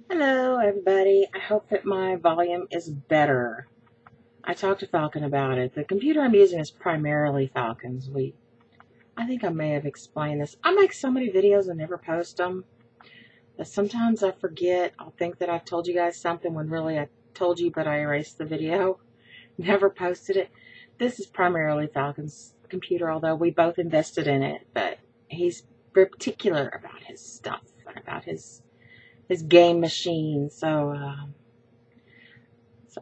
Hello, everybody. I hope that my volume is better. I talked to Falcon about it. The computer I'm using is primarily Falcon's. I think I may have explained this. I make so many videos and never post them that sometimes I forget. I'll think that I've told you guys something when really I told you, but I erased the video. Never posted it. This is primarily Falcon's computer, although we both invested in it, but he's particular about his stuff and about his game machine. So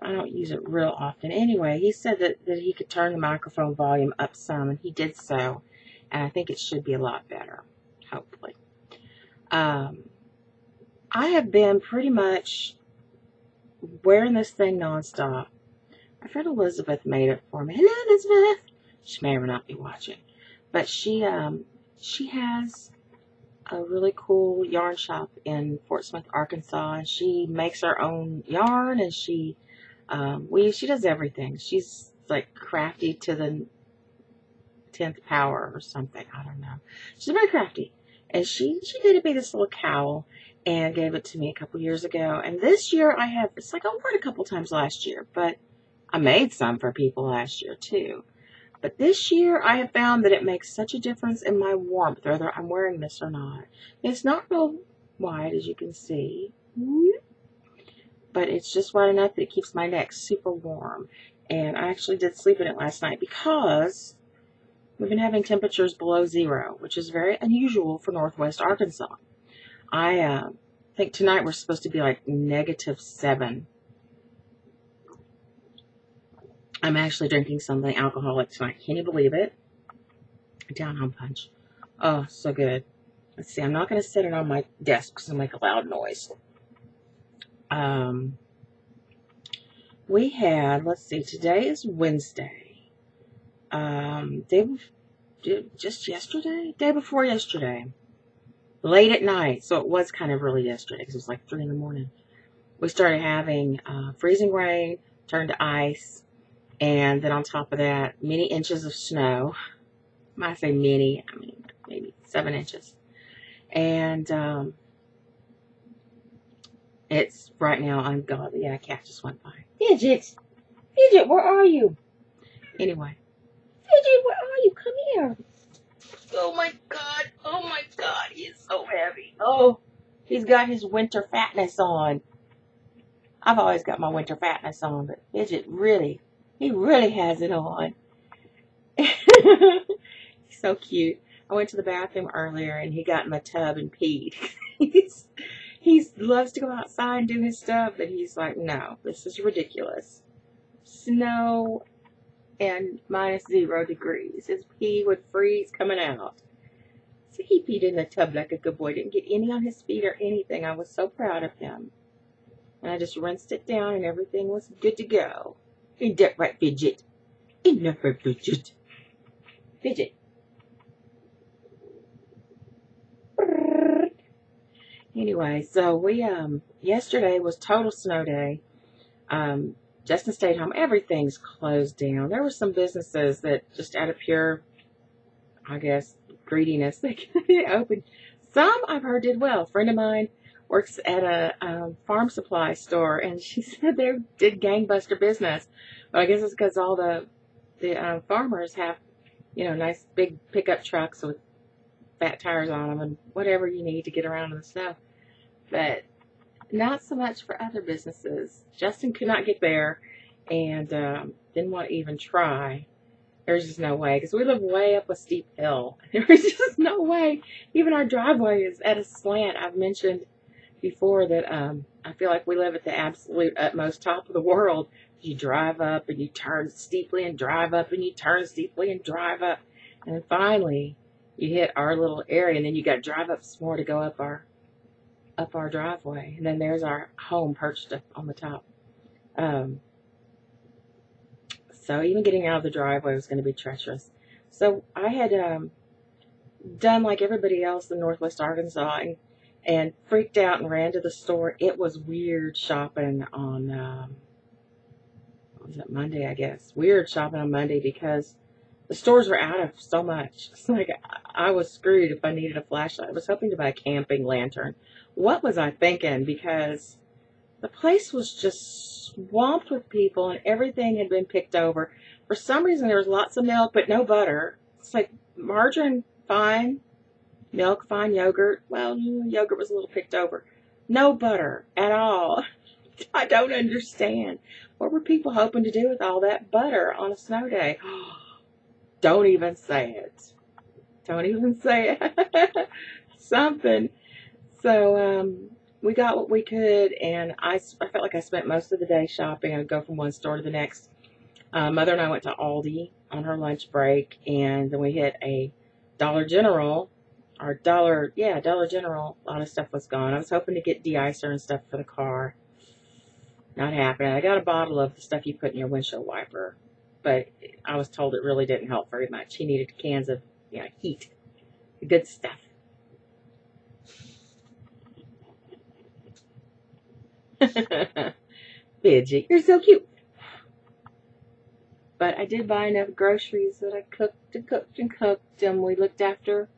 I don't use it real often. Anyway, he said that he could turn the microphone volume up some, and he did so. And I think it should be a lot better, hopefully. I have been pretty much wearing this thing nonstop. My friend Elizabeth made it for me. Hello, Elizabeth. She may or may not be watching. But she has a really cool yarn shop in Fort Smith, Arkansas, and she makes her own yarn, and she does everything. She's like crafty to the 10th power or something. I don't know. She's very crafty. And she did me this little cowl and gave it to me a couple years ago. And this year it's like I wore it a couple times last year, but I made some for people last year too. But this year I have found that it makes such a difference in my warmth, whether I'm wearing this or not. It's not real wide, as you can see, but it's just wide enough that it keeps my neck super warm. And I actually did sleep in it last night because we've been having temperatures below zero, which is very unusual for Northwest Arkansas. I think tonight we're supposed to be like -7. I'm actually drinking something alcoholic tonight. Can you believe it? Down home punch. Oh, so good. Let's see. I'm not going to set it on my desk because it'll make a loud noise. We had, let's see, today is Wednesday. Just yesterday? Day before yesterday. Late at night. So it was kind of early yesterday because it was like 3 in the morning. We started having freezing rain, turned to ice, and then on top of that, many inches of snow. When I say many, I mean maybe 7 inches. And it's right now ungodly. Yeah, a cat just went by. Fidget, where are you? Anyway, Fidget, where are you? Come here. Oh my God, he is so heavy. Oh, he's got his winter fatness on. I've always got my winter fatness on, but Fidget he really has it on. He's so cute. I went to the bathroom earlier and he got in my tub and peed. He loves to go outside and do his stuff, but he's like, no, this is ridiculous. Snow and -0 degrees. His pee would freeze coming out. So he peed in the tub like a good boy. Didn't get any on his feet or anything. I was so proud of him. And I just rinsed it down and everything was good to go. Ain't that right, Fidget? Ain't that right, Fidget? Fidget. Anyway, so yesterday was total snow day. Justin stayed home. Everything's closed down. There were some businesses that just out of pure, I guess, greediness, they opened. Some I've heard did well. A friend of mine works at a farm supply store, and she said they did gangbuster business. But I guess it's because all the farmers have, nice big pickup trucks with fat tires on them and whatever you need to get around in the snow. But not so much for other businesses. Justin could not get there and didn't want to even try. There's just no way because we live way up a steep hill. There's just no way. Even our driveway is at a slant. I've mentioned before that I feel like we live at the absolute utmost top of the world. You drive up and you turn steeply and drive up and you turn steeply and drive up. And then finally you hit our little area and then you got to drive up some more to go up our driveway. And then there's our home perched up on the top. So even getting out of the driveway was going to be treacherous. So I had done like everybody else in Northwest Arkansas and freaked out and ran to the store. It was weird shopping on, what was it, Monday, I guess. Weird shopping on Monday because the stores were out of so much. It's like I was screwed if I needed a flashlight. I was hoping to buy a camping lantern. what was I thinking? Because the place was just swamped with people and everything had been picked over. For some reason, there was lots of milk, but no butter. It's like margarine, fine, milk, fine, yogurt. Well, yogurt was a little picked over. No butter at all. I don't understand. What were people hoping to do with all that butter on a snow day? Don't even say it. Don't even say it. Something. So we got what we could, and I felt like I spent most of the day shopping. I'd go from one store to the next. Mother and I went to Aldi on her lunch break, and then we hit a Dollar General. Dollar General. A lot of stuff was gone. I was hoping to get de-icer and stuff for the car. Not happening. I got a bottle of the stuff you put in your windshield wiper, but I was told it really didn't help very much. He needed cans of, heat, the good stuff. Fidget, you're so cute. But I did buy enough groceries that I cooked and cooked, and we looked after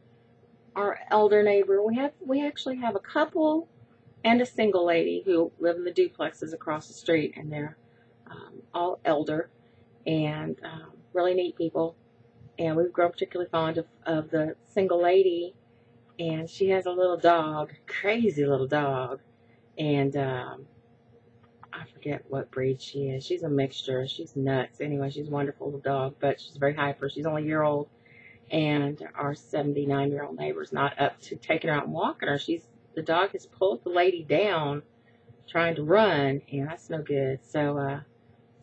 our elder neighbor. We actually have a couple and a single lady who live in the duplexes across the street, and they're all elder and really neat people. And we've grown particularly fond of the single lady, and she has a little dog, crazy little dog, and I forget what breed she is. She's a mixture. She's nuts. Anyway, she's a wonderful little dog, but she's very hyper. She's only a year old, and our 79-year-old neighbor's not up to taking her out and walking her. The dog has pulled the lady down trying to run, and that's no good. So,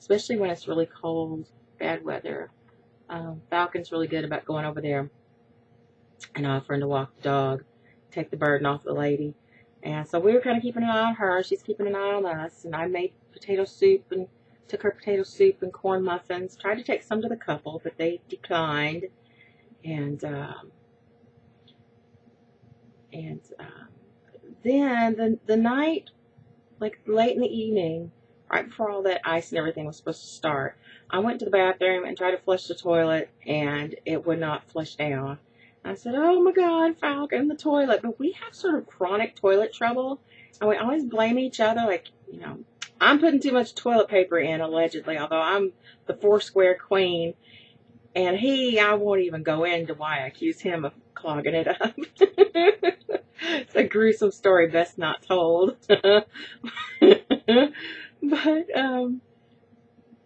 especially when it's really cold, bad weather, Falcon's really good about going over there and offering to walk the dog, take the burden off the lady. And so we were kind of keeping an eye on her. She's keeping an eye on us. And I made potato soup and took her potato soup and corn muffins. Tried to take some to the couple, but they declined. And then the night, like late in the evening, right before all that ice and everything was supposed to start, I went to the bathroom and tried to flush the toilet, and it would not flush down. I said, oh my God, Falcon, the toilet. But we have sort of chronic toilet trouble, and we always blame each other. Like, I'm putting too much toilet paper in, allegedly, although I'm the four-square queen. And I won't even go into why I accuse him of clogging it up. It's a gruesome story, best not told. But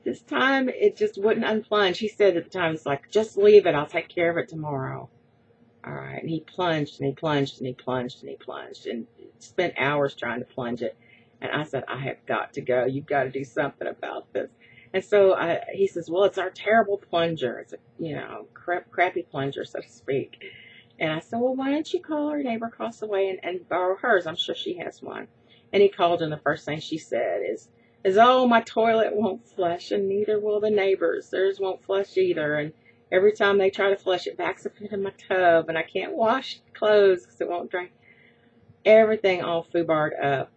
this time, it just wouldn't unplunge. He said at the time, it's like, just leave it. I'll take care of it tomorrow. All right. And he plunged and he plunged and he plunged and he plunged and spent hours trying to plunge it. And I said, I have got to go. You've got to do something about this. And so he says, well, it's our terrible plunger. It's a, crappy plunger, so to speak. And I said, well, why don't you call our neighbor across the way and borrow hers? I'm sure she has one. And he called, and the first thing she said is, oh, my toilet won't flush, and neither will the neighbors. Theirs won't flush either. And every time they try to flush, it backs up into my tub, and I can't wash clothes because it won't dry. Everything all foobarred up.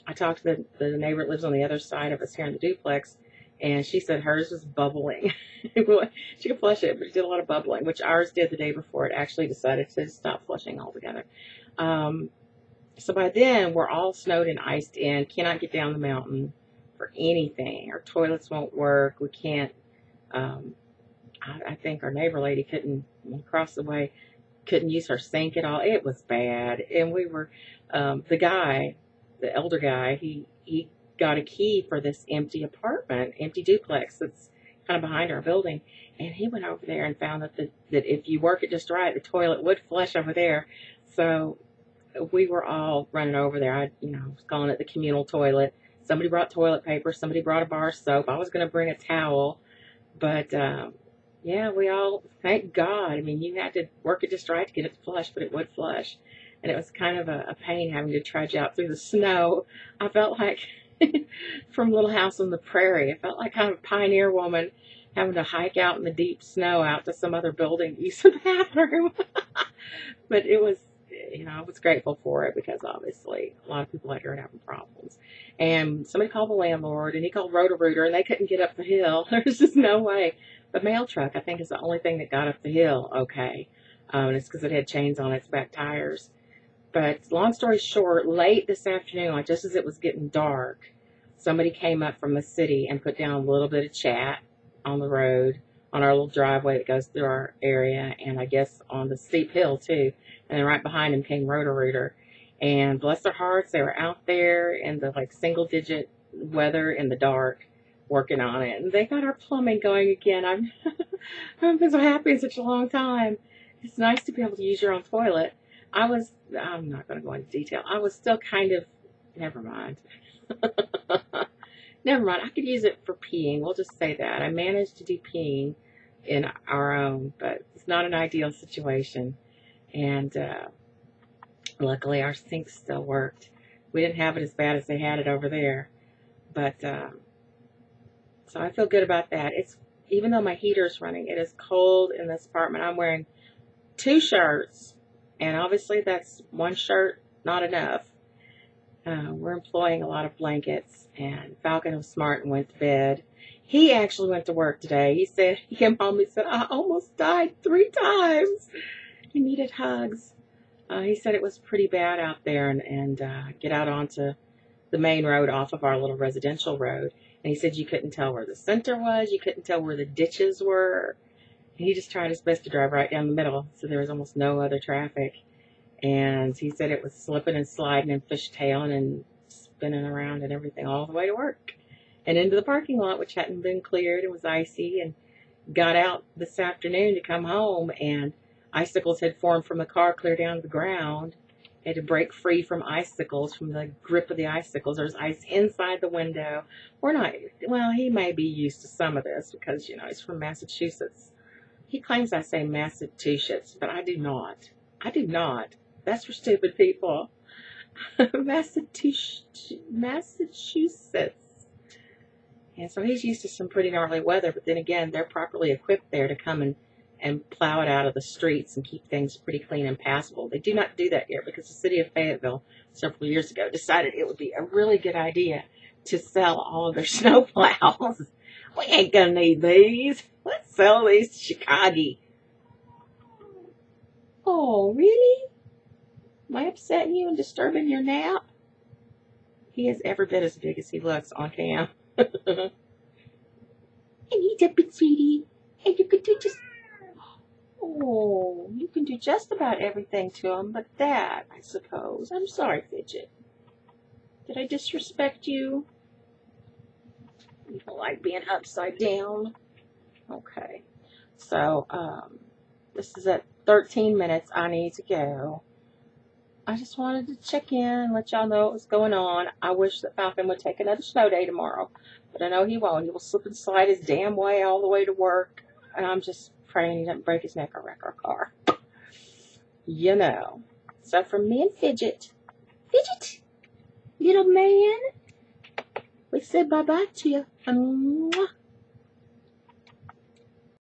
I talked to the neighbor that lives on the other side of us here in the duplex, and she said hers was bubbling. She could flush it, but it did a lot of bubbling, which ours did the day before it actually decided to stop flushing altogether. So by then, we're all snowed and iced in, cannot get down the mountain for anything. Our toilets won't work. We can't, I think our neighbor lady couldn't, across the way, couldn't use her sink at all. It was bad. And we were, the elder guy, he got a key for this empty duplex that's kind of behind our building. And he went over there and found that if you work it just right, the toilet would flush over there. So we were all running over there. I was calling it the communal toilet. Somebody brought toilet paper. Somebody brought a bar of soap. I was going to bring a towel. But, we all, thank God. I mean, you had to work it just right to get it to flush, but it would flush. And it was kind of a pain having to trudge out through the snow. I felt like from Little House on the Prairie. I felt like kind of a pioneer woman having to hike out in the deep snow out to some other building to use the bathroom. But it was, I was grateful for it because obviously a lot of people out here are having problems. And somebody called the landlord, and he called Roto-Rooter, and they couldn't get up the hill. There's just no way. The mail truck, I think, is the only thing that got up the hill okay. And it's because it had chains on its back tires. But long story short, late this afternoon, like just as it was getting dark, somebody came up from the city and put down a little bit of chat on the road, on our little driveway that goes through our area, and I guess on the steep hill too. And then right behind him came Roto-Rooter. And bless their hearts, they were out there in the like single digit weather in the dark working on it. And they got our plumbing going again. I've been so happy in such a long time. It's nice to be able to use your own toilet. I'm not going to go into detail. I was still kind of, never mind. Never mind. I could use it for peeing. We'll just say that. I managed to do peeing in our own, but it's not an ideal situation. And luckily our sink still worked. We didn't have it as bad as they had it over there. But, so I feel good about that. Even though my heater's running, it is cold in this apartment. I'm wearing 2 shirts. And obviously that's one shirt, not enough. We're employing a lot of blankets, and Falcon was smart and went to bed. He actually went to work today. He came home and said, I almost died 3 times. He needed hugs. He said it was pretty bad out there and get out onto the main road off of our little residential road. And he said you couldn't tell where the center was. You couldn't tell where the ditches were. He just tried his best to drive right down the middle, so there was almost no other traffic. And he said it was slipping and sliding and fishtailing and spinning around and everything all the way to work. And into the parking lot, which hadn't been cleared. It was icy, and got out this afternoon to come home, and icicles had formed from the car clear down to the ground. He had to break free from icicles, from the grip of the icicles. There's ice inside the window. He may be used to some of this because, he's from Massachusetts. He claims I say Massachusetts, but I do not. I do not. That's for stupid people. Massachusetts. And so he's used to some pretty gnarly weather, but then again, they're properly equipped there to come and plow it out of the streets and keep things pretty clean and passable. They do not do that here because the city of Fayetteville several years ago decided it would be a really good idea to sell all of their snow plows. We ain't gonna need these. Let's sell these to Chicago. Oh, really? Am I upsetting you and disturbing your nap? He is every bit as big as he looks on cam. And he's a bit sweetie. And you can do you can do just about everything to him, but that, I suppose. I'm sorry, Fidget. Did I disrespect you? You don't like being upside down? Okay. So, this is at 13 minutes. I need to go. I just wanted to check in and let y'all know what was going on. I wish that Falcon would take another snow day tomorrow, but I know he won't. He will slip and slide his damn way all the way to work, and I'm just praying he doesn't break his neck or wreck our car. So from me and Fidget, little man, we said bye-bye to you.